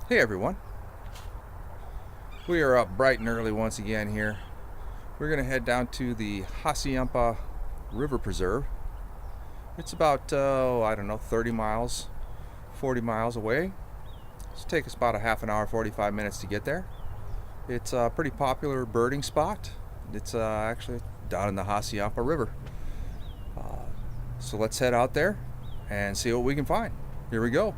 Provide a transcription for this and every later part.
Hey everyone, we are up bright and early once again here. We're going to head down to the Hassayumpa River Preserve. It's about, 30 miles, 40 miles away. It'll take us about a half an hour, 45 minutes to get there. It's a pretty popular birding spot. It's actually down in the Hassayumpa River. So let's head out there and see what we can find. Here we go.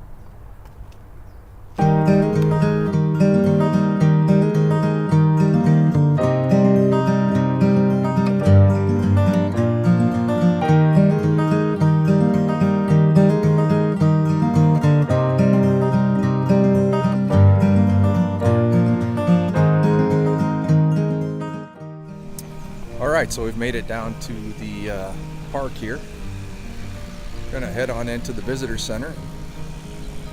Alright, so we've made it down to the park here. We're gonna head on into the visitor center,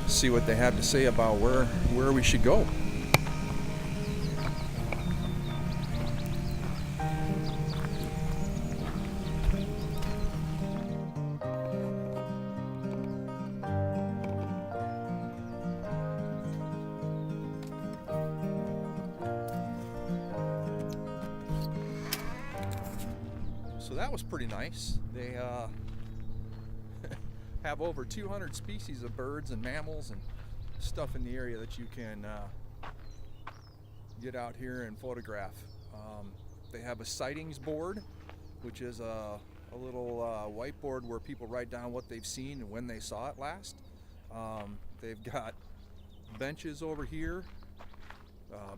see what they have to say about where we should go. So that was pretty nice. They have over 200 species of birds and mammals and stuff in the area that you can get out here and photograph. They have a sightings board, which is a little whiteboard where people write down what they've seen and when they saw it last. They've got benches over here,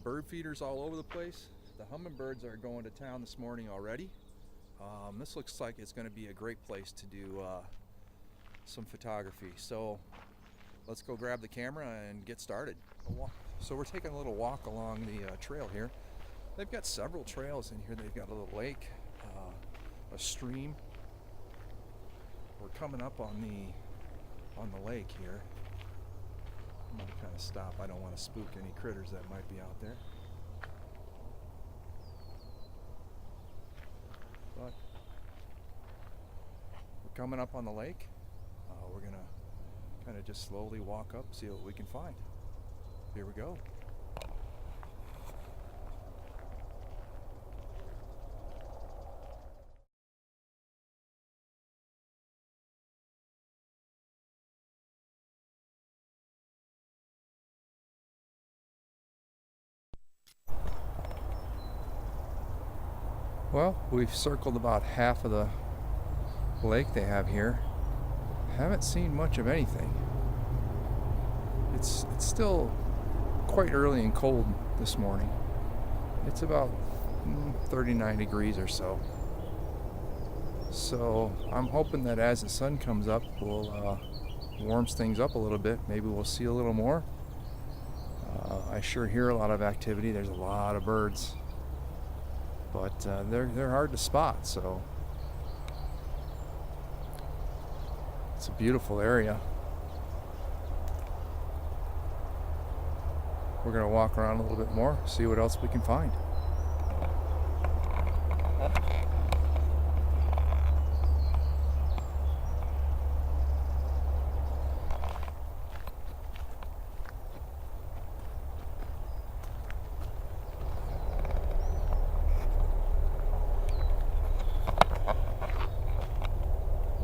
bird feeders all over the place. The hummingbirds are going to town this morning already. This looks like it's going to be a great place to do some photography. So let's go grab the camera and get started. So we're taking a little walk along the trail here. They've got several trails in here. They've got a little lake, a stream. We're coming up on the lake here. I'm going to kind of stop. I don't want to spook any critters that might be out there. But we're coming up on the lake. We're gonna kind of just slowly walk up, see what we can find. Here we go. Well, we've circled about half of the lake they have here. Haven't seen much of anything. It's still quite early and cold this morning. It's about 39 degrees or so. So I'm hoping that as the sun comes up, we'll warms things up a little bit. Maybe we'll see a little more. I sure hear a lot of activity. There's a lot of birds, but they're hard to spot. So it's a beautiful area. We're going to walk around a little bit more, see what else we can find.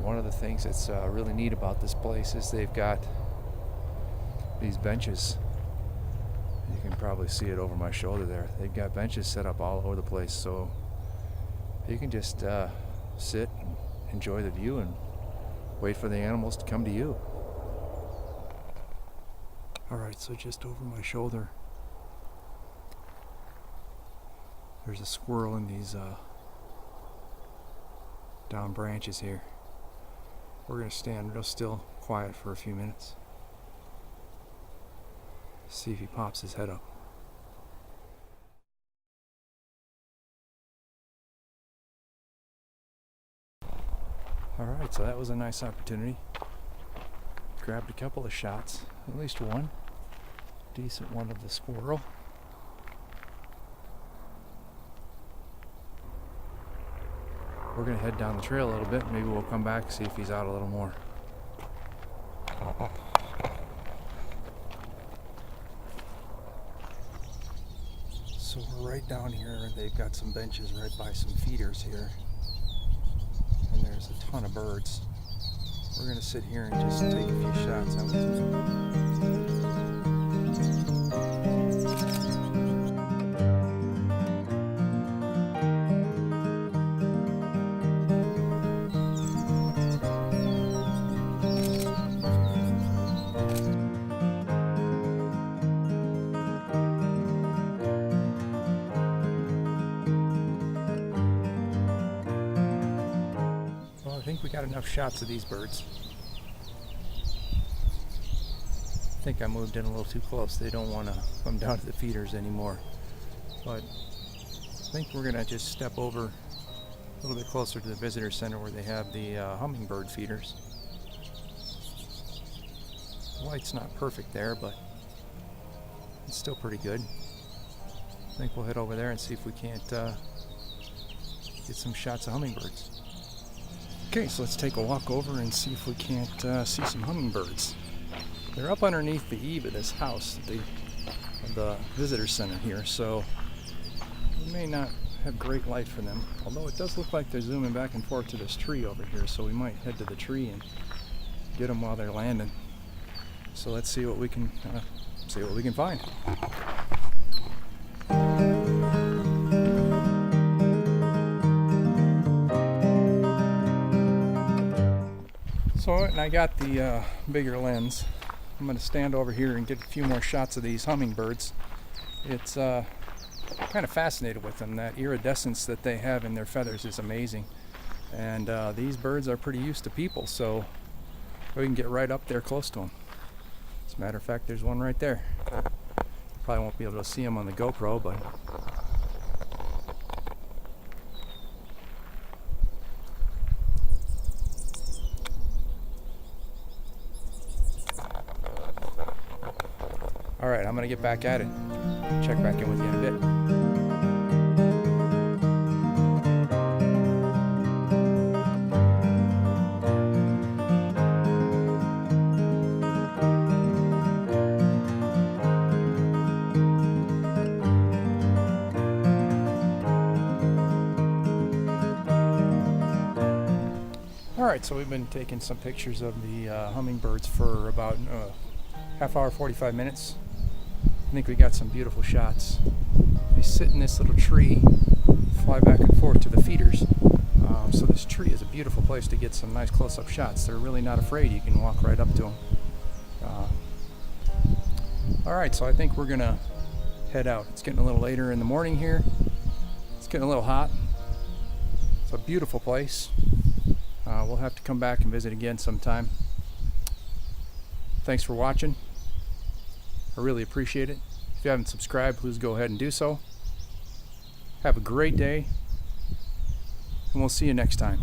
One of the things that's really neat about this place is they've got these benches. You can probably see it over my shoulder there. They've got benches set up all over the place, so you can just sit and enjoy the view and wait for the animals to come to you. Alright, so just over my shoulder there's a squirrel in these down branches here. We're going to stand real still, quiet for a few minutes. See if he pops his head up. Alright, so that was a nice opportunity. Grabbed a couple of shots, at least one decent one of the squirrel. We're going to head down the trail a little bit. Maybe we'll come back and see if he's out a little more. So we're right down here. They've got some benches right by some feeders here. And there's a ton of birds. We're going to sit here and just take a few shots of them. Well, I think we got enough shots of these birds. I think I moved in a little too close. They don't want to come down to the feeders anymore. But I think we're going to just step over a little bit closer to the visitor center where they have the hummingbird feeders. The light's not perfect there, but it's still pretty good. I think we'll head over there and see if we can't get some shots of hummingbirds. Okay, so let's take a walk over and see if we can't see some hummingbirds. They're up underneath the eave of this house, the visitor center here, so we may not have great light for them. Although it does look like they're zooming back and forth to this tree over here, so we might head to the tree and get them while they're landing. So let's see what we can find. So and I got the bigger lens. I'm going to stand over here and get a few more shots of these hummingbirds. It's kind of fascinated with them. That iridescence that they have in their feathers is amazing. And these birds are pretty used to people, so we can get right up there close to them. As a matter of fact, there's one right there. Probably won't be able to see them on the GoPro, but all right, I'm going to get back at it. Check back in with you in a bit. All right, so we've been taking some pictures of the hummingbirds for about half hour, 45 minutes. I think we got some beautiful shots. They sit in this little tree, fly back and forth to the feeders. So this tree is a beautiful place to get some nice close-up shots. They're really not afraid. You can walk right up to them. All right, so I think we're gonna head out. It's getting a little later in the morning here. It's getting a little hot. It's a beautiful place. We'll have to come back and visit again sometime. Thanks for watching. I really appreciate it. If you haven't subscribed, please go ahead and do so. Have a great day, and we'll see you next time.